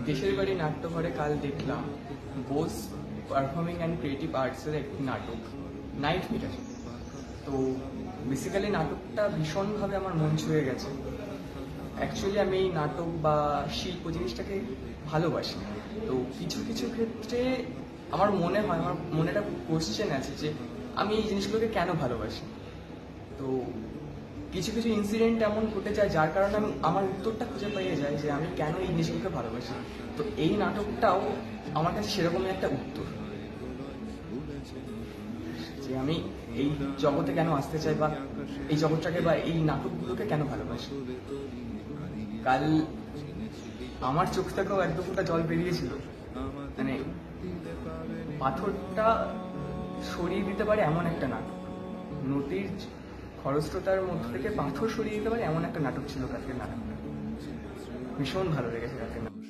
দেশের বাড়ি নাট্যঘরে কাল দেখলাম বোস পারফর্মিং অ্যান্ড ক্রিয়েটিভ আর্টসের একটি নাটক নাইট মিরার। তো বেসিক্যালি নাটকটা ভীষণভাবে আমার মন ছুঁয়ে গেছে। অ্যাকচুয়ালি আমি এই নাটক বা শিল্প জিনিসটাকে ভালোবাসি। তো কিছু কিছু ক্ষেত্রে আমার মনে হয়, আমার মনে একটা কোশ্চেন আছে যে আমি এই জিনিসগুলোকে কেন ভালোবাসি। তো কিছু কিছু ইনসিডেন্ট এমন ঘটে যায় যার কারণে আমি আমার উত্তরটা খুঁজে পেয়ে যাই যে আমি কেন এই জিনিসগুলোকে ভালোবাসি। তো এই নাটকটাও আমার কাছে সেরকমই একটা উত্তর যে আমি এই জগতে কেন আসতে চাই বা এই জগৎটাকে বা এই নাটকগুলোকে কেন ভালোবাসি। কাল আমার চোখ থেকেও এক দু ফোঁটা জল বেরিয়েছিল। মানে পাথরটা সরিয়ে দিতে পারে এমন একটা নাটক, নদীর খরস্রোতার মধ্যে থেকে পাথর সরিয়ে দিতে পারে এমন একটা নাটক ছিল কালকের নাটকটা। ভীষণ ভালো লেগেছে কালকের নাটক।